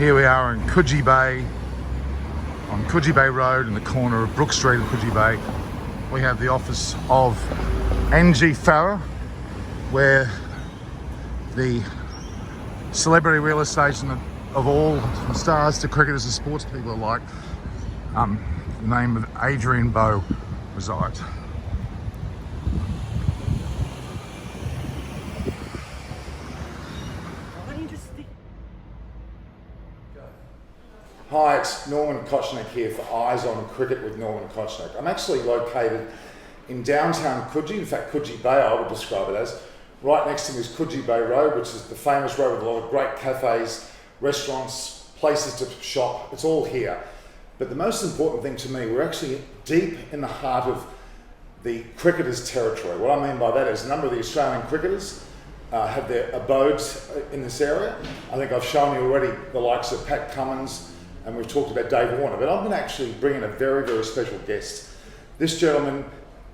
Here we are in Coogee Bay, on Coogee Bay Road in the corner of Brook Street and Coogee Bay. We have the office of NG Farah, where the celebrity real estate of all stars to cricketers and sports people alike, the name of Adrian Bo resides. Hi, it's Norman Kochnick here for Eyes on Cricket with Norman Kochnick. I'm actually located in downtown Coogee, in fact Coogee Bay I would describe it as. Right next to me is Coogee Bay Road, which is the famous road with a lot of great cafes, restaurants, places to shop. It's all here. But the most important thing to me, we're actually deep in the heart of the cricketers' territory. What I mean by that is a number of the Australian cricketers have their abodes in this area. I think I've shown you already the likes of Pat Cummins, and we've talked about Dave Warner, but I'm going to actually bring in a very, very special guest. This gentleman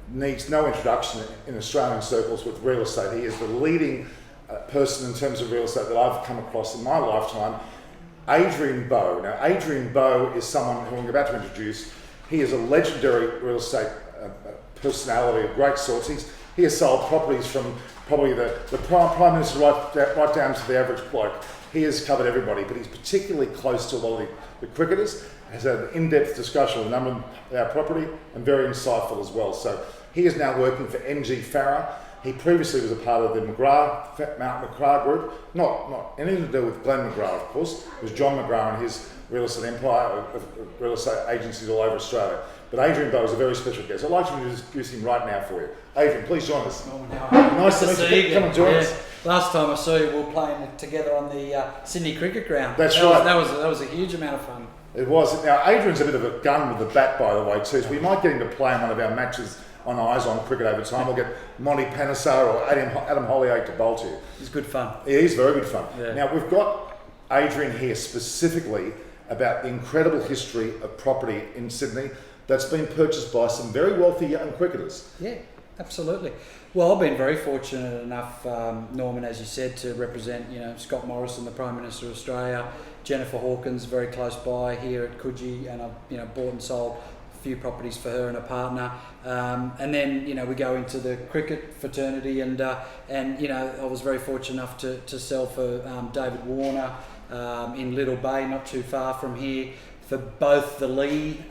needs no introduction in Australian circles with real estate. He is the leading person in terms of real estate that I've come across in my lifetime, Adrian Bo. Now, Adrian Bo is someone who I'm about to introduce. He is a legendary real estate personality of great sorts. He has sold properties from probably the Prime Minister right down to the average bloke. He has covered everybody, but he's particularly close to a lot of the cricketers, has had an in-depth discussion with a number of our property, and very insightful as well. So he is now working for NG Farah. He previously was a part of the Mount McGrath group, not anything to do with Glenn McGrath, of course. It was John McGrath and his real estate empire of real estate agencies all over Australia. But Adrian Bo is a very special guest. I'd like to introduce him right now for you. Adrian, please join us. Nice to meet you. Come and join us. Last time I saw you, we were playing together on the Sydney Cricket Ground. That's right. That was a huge amount of fun. It was. Now, Adrian's a bit of a gun with the bat, by the way, too. So we might get him to play in one of our matches on Eyes on Cricket over time. We'll get Monty Panesar or Adam Hollyoake to bowl to you. It's good fun. It is very good fun. Yeah. Now, we've got Adrian here specifically about the incredible history of property in Sydney that's been purchased by some very wealthy young cricketers. Yeah, absolutely. Well, I've been very fortunate enough, Norman, as you said, to represent, Scott Morrison, the Prime Minister of Australia, Jennifer Hawkins, very close by here at Coogee, and I've, bought and sold a few properties for her and a partner. And then, we go into the cricket fraternity, and I was very fortunate enough to sell for David Warner in Little Bay, not too far from here, for both the Lee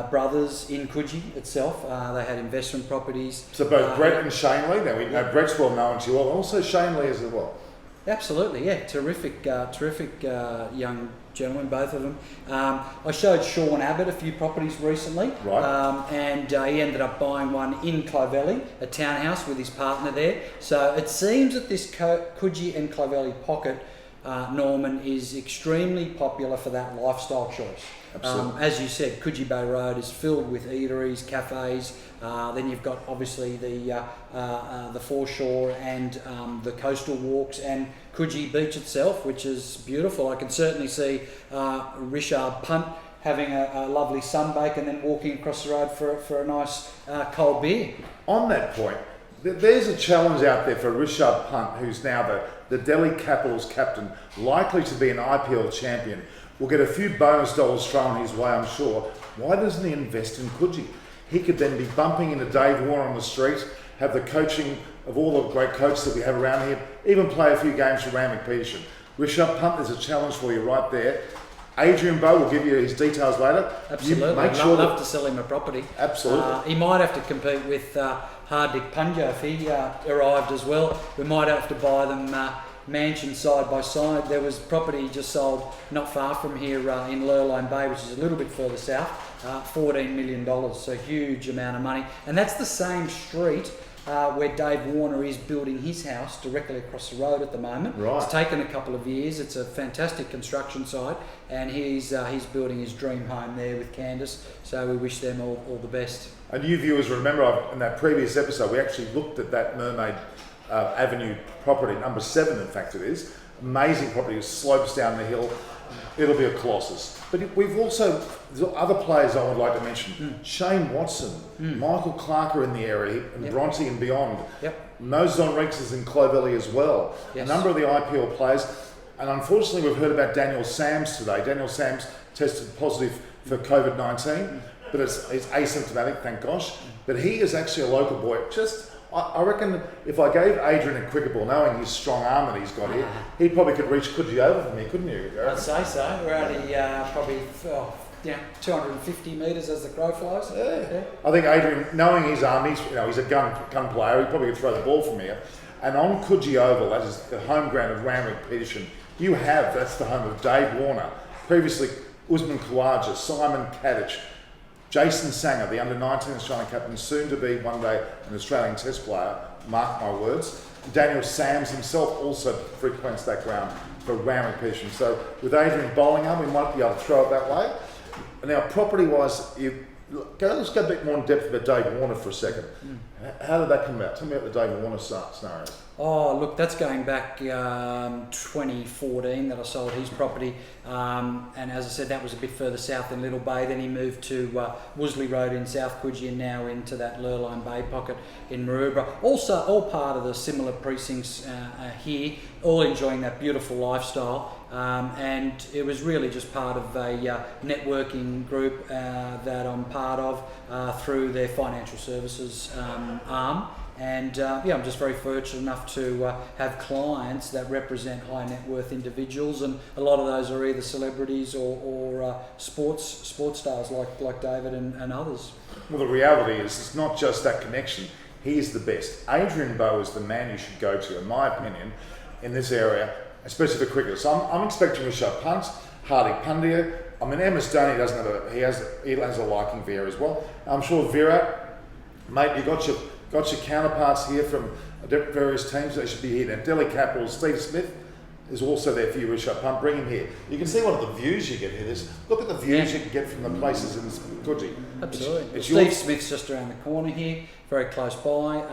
brothers in Coogee itself. They had investment properties. So both Brett and Shane Lee. Now we know Brett's well known to you all, and also Shane Lee as well. Absolutely, yeah, terrific young gentlemen, both of them. I showed Sean Abbott a few properties recently, right? And he ended up buying one in Clovelly, a townhouse with his partner there. So it seems that this Coogee and Clovelly pocket, Norman, is extremely popular for that lifestyle choice. Absolutely. As you said, Coogee Bay Road is filled with eateries, cafes. Then you've got obviously the foreshore and the coastal walks, and Coogee Beach itself, which is beautiful. I can certainly see Rishabh Pant having a lovely sunbake and then walking across the road for a nice cold beer. On that point, there's a challenge out there for Rishabh Pant, who's now the Delhi Capitals captain, likely to be an IPL champion. Will get a few bonus dollars thrown his way, I'm sure. Why doesn't he invest in Coogee? He could then be bumping into Dave Warner on the street, have the coaching of all the great coaches that we have around here, even play a few games for Ram McPeterson. Rishabh Pant, there's a challenge for you right there. Adrian Bo will give you his details later. Absolutely. I'd love to sell him a property. Absolutely. He might have to compete with Hardik Pandya if he arrived as well. We might have to buy them mansions side by side. There was property just sold not far from here in Lurline Bay, which is a little bit further south, $14 million, so huge amount of money. And that's the same street where Dave Warner is building his house directly across the road at the moment. Right. It's taken a couple of years. It's a fantastic construction site, and he's building his dream home there with Candace, so we wish them all the best. And you viewers remember in that previous episode, we actually looked at that Mermaid Avenue property, number 7 in fact it is. Amazing property, it slopes down the hill. It'll be a colossus. But we've also, there's other players I would like to mention. Shane Watson, Michael Clarke are in the area, and Bronte and beyond. Yep. Moses Henriques is in Clovelly as well. Yes. A number of the IPL players. And unfortunately, we've heard about Daniel Sams today. Daniel Sams tested positive for COVID-19, but it's asymptomatic, thank gosh. But he is actually a local boy. I reckon if I gave Adrian a cricket ball, knowing his strong arm that he's got here, he probably could reach Coogee over for me, couldn't you? I'd say so. We're only probably 250 metres as the crow flies. Yeah. I think Adrian, knowing his arm, he's a gun player. He probably could throw the ball from here. And on Coogee Oval, that is the home ground of Henriques Peterson. That's the home of Dave Warner, previously Usman Khawaja, Simon Kadich, Jason Sanger, the under-19 Australian captain, soon to be one day an Australian Test player, mark my words. Daniel Sams himself also frequents that ground for Henriques Peterson. So with Adrian bowling arm, we might be able to throw it that way. Now, property-wise, let's go a bit more in depth about Dave Warner for a second. How did that come about? Tell me about the Dave Warner scenario. Oh, look, that's going back 2014 that I sold his property. And as I said, that was a bit further south in Little Bay. Then he moved to Worsley Road in South Coogee and now into that Lurline Bay pocket in Maroubra. Also, all part of the similar precincts here, all enjoying that beautiful lifestyle. And it was really just part of a networking group that I'm part of through their financial services arm. And I'm just very fortunate enough to have clients that represent high net worth individuals, and a lot of those are either celebrities or sports stars like David and others. Well, the reality is it's not just that connection. He is the best. Adrian Bo is the man you should go to, in my opinion, in this area, especially for cricket. So I'm expecting Rishabh Pant, Pandya. I mean, MS Dhoni he has a liking for here as well. I'm sure Virat, mate, you got your counterparts here from various teams. They should be here. Now, Delhi Capitals, Steve Smith is also there for you, Rishabh Pant. Bring him here. You can see one of the views you get here. Look at the views you can get from the places in Coogee. Absolutely. Steve Smith's just around the corner here, very close by.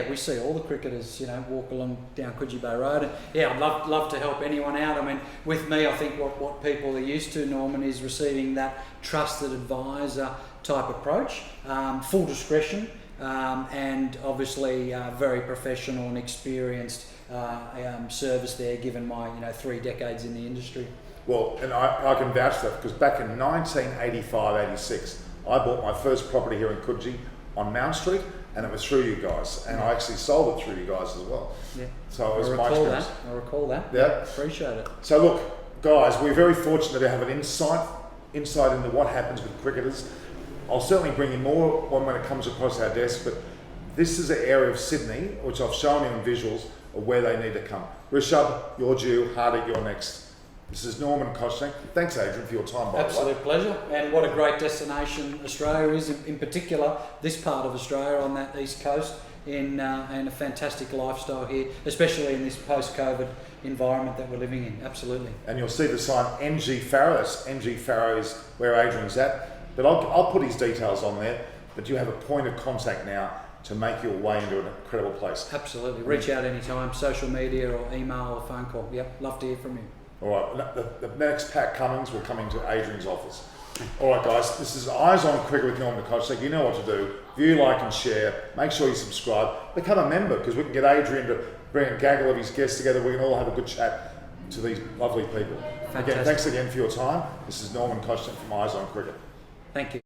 We see all the cricketers, walk along down Coogee Bay Road. And, I'd love to help anyone out. I mean, with me, I think what people are used to, Norman, is receiving that trusted advisor type approach, full discretion. And obviously very professional and experienced service there, given my 3 decades in the industry. Well, and I can vouch for that, because back in 1985-86, I bought my first property here in Coogee on Mount Street, and it was through you guys, and I actually sold it through you guys as well. Yeah. So it was my experience. I recall that. Yeah. Appreciate it. So look, guys, we're very fortunate to have an insight into what happens with cricketers. I'll certainly bring you more when it comes across our desk, but this is an area of Sydney, which I've shown you in visuals, of where they need to come. Rishabh, you're due. Hardik, you're next. This is Norman Koshnik. Thanks, Adrian, for your time, by the way. Absolute pleasure. And what a great destination Australia is, in particular, this part of Australia on that east coast, and a fantastic lifestyle here, especially in this post-COVID environment that we're living in. Absolutely. And you'll see the sign NG Farrow. That's NG Farrow is where Adrian's at. But I'll put his details on there, but you have a point of contact now to make your way into an incredible place. Absolutely. Reach out anytime, social media or email or phone call. Yep, love to hear from you. All right, the next Pat Cummins will come into Adrian's office. All right, guys, this is Eyes on Cricket with Norman Koshnik. You know what to do. View, like and share. Make sure you subscribe. Become a member, because we can get Adrian to bring a gaggle of his guests together. We can all have a good chat to these lovely people. Fantastic. Again, thanks again for your time. This is Norman Koshnik from Eyes on Cricket. Thank you.